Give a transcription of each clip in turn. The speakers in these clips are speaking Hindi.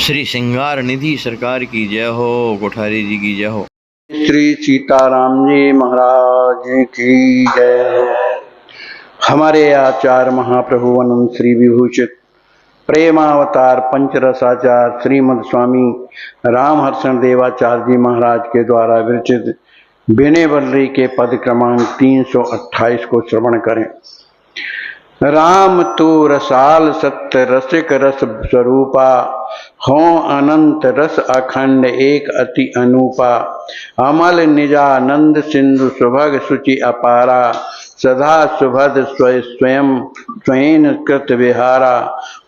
श्री सिंगार निधि सरकार की जय हो, कोठारी जी की जय हो। श्री सीताराम जी महाराज की जय हो। हमारे आचार्य महाप्रभु अनंत श्री विभूषित प्रेमावतार पंचरसाचार्य श्रीमद स्वामी रामहर्षण देवाचार्य जी महाराज के द्वारा विरचित विनय वल्लरी के पद क्रमांक 328 को श्रवण करें। राम तू रसाल सत्य रसिक रस स्वरूपा, हो अनंत रस अखंड एक अति अनूपा। अमल निजानंद सिंधु सुभग सुचि अपारा, सदा सुभद स्वयं स्वयं कृत विहारा।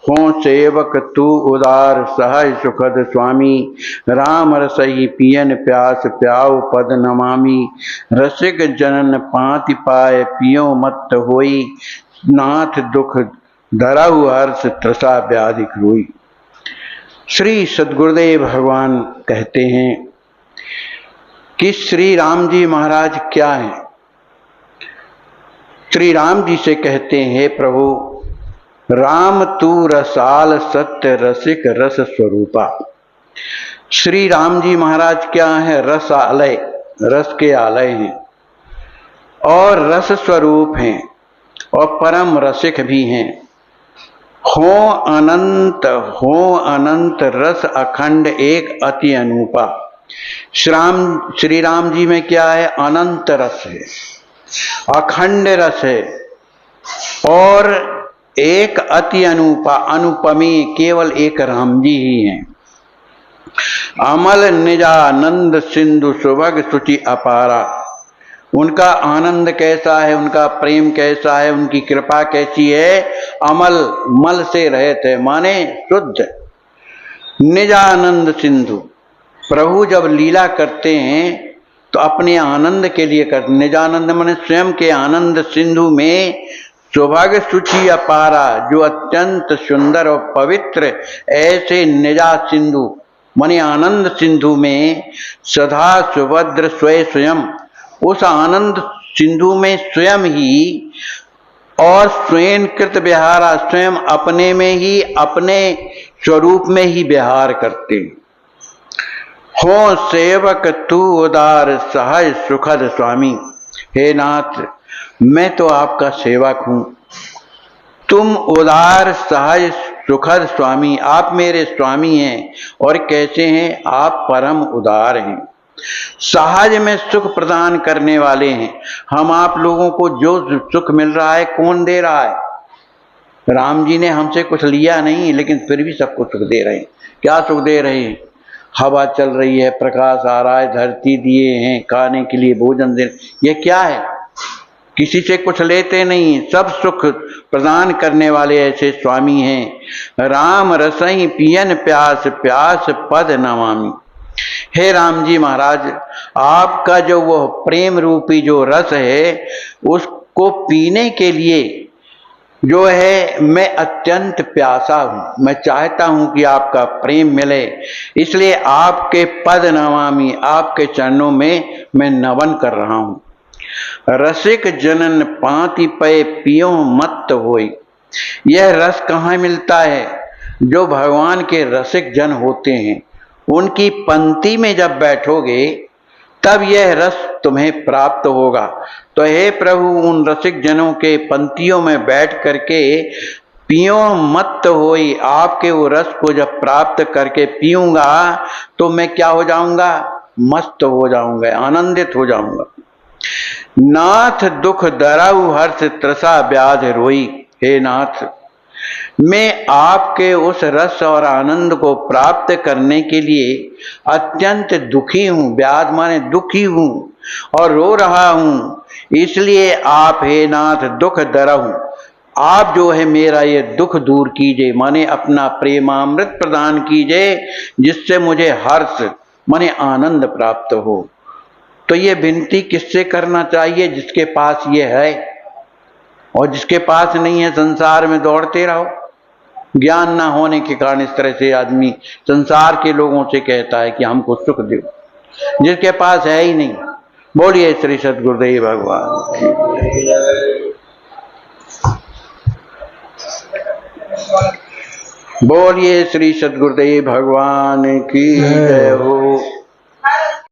हो सेवक तू उदार सहज सुखद स्वामी, राम रसहि पियन प्यास प्याऊ पद नमामि। रसिक जनन पाति पाए पियो मत होई, नाथ दुख धरहु हर्ष त्रसा व्याधि रोई। श्री सद्गुरुदेव भगवान कहते हैं कि श्री राम जी महाराज क्या हैं। श्री राम जी से कहते हैं, प्रभु राम तू रसाल सत्य रसिक रस स्वरूपा। श्री राम जी महाराज क्या है? रस आलय, रस के आलय हैं और रस स्वरूप हैं और परम रसिक भी हैं। हो अनंत रस अखंड एक अति अनूपा। श्री राम जी में क्या है? अनंत रस है, अखंड रस है और एक अति अनूपा। अनुपमी केवल एक राम जी ही हैं। अमल निजानंद सिंधु सुभग सुचि अपारा। उनका आनंद कैसा है, उनका प्रेम कैसा है, उनकी कृपा कैसी है? अमल, मल से रहित है, माने शुद्ध। निजानंद सिंधु, प्रभु जब लीला करते हैं तो अपने आनंद के लिए करते। निजानंद माने स्वयं के आनंद सिंधु में सुभग सुचि अपारा, जो अत्यंत सुंदर और पवित्र ऐसे निजा सिंधु माने आनंद सिंधु में सदा सुभद्र स्वयं, उस आनंद सिंधु में स्वयं ही और स्वयं कृत विहारा, स्वयं अपने में ही अपने स्वरूप में ही विहार करते। हो सेवक तू उदार सहज सुखद स्वामी। हे नाथ, मैं तो आपका सेवक हूं, तुम उदार सहज सुखद स्वामी, आप मेरे स्वामी हैं। और कैसे हैं? आप परम उदार हैं, सहज में सुख प्रदान करने वाले हैं। हम आप लोगों को जो सुख मिल रहा है कौन दे रहा है? राम जी ने हमसे कुछ लिया नहीं, लेकिन फिर भी सबको सुख दे रहे हैं। क्या सुख दे रहे हैं? हवा चल रही है, प्रकाश आ रहा है, धरती दिए हैं, खाने के लिए भोजन दे। ये क्या है? किसी से कुछ लेते नहीं, सब सुख प्रदान करने वाले ऐसे स्वामी हैं। राम रसई पियन प्यास प्यास पद नमामि। हे राम जी महाराज, आपका जो वो प्रेम रूपी जो रस है, उसको पीने के लिए जो है मैं अत्यंत प्यासा हूं। मैं चाहता हूं कि आपका प्रेम मिले, इसलिए आपके पद नमामि, आपके चरणों में मैं नमन कर रहा हूं। रसिक जनन पाति पय पियो मत होई। यह रस कहाँ मिलता है? जो भगवान के रसिक जन होते हैं उनकी पंक्ति में जब बैठोगे तब यह रस तुम्हें प्राप्त होगा। तो हे प्रभु, उन रसिक जनों के पंक्तियों में बैठ करके पियो मत होई। आपके वो रस को जब प्राप्त करके पीऊंगा तो मैं क्या हो जाऊंगा? मस्त हो जाऊंगा, आनंदित हो जाऊंगा। नाथ दुख दराऊ हर्ष त्रसा व्याधि रोई। हे नाथ, मैं आपके उस रस और आनंद को प्राप्त करने के लिए अत्यंत दुखी हूं। व्याध माने दुखी हूं और रो रहा हूं। इसलिए आप हे नाथ दुख दराऊ, आप जो है मेरा ये दुख दूर कीजिए, माने अपना प्रेमामृत प्रदान कीजिए, जिससे मुझे हर्ष माने आनंद प्राप्त हो। तो ये विनती किससे करना चाहिए? जिसके पास ये है, और जिसके पास नहीं है संसार में दौड़ते रहो। ज्ञान ना होने के कारण इस तरह से आदमी संसार के लोगों से कहता है कि हमको सुख दो, जिसके पास है ही नहीं। बोलिए श्री सद्गुरुदेव भगवान। बोलिए श्री सद्गुरुदेव भगवान की जय हो।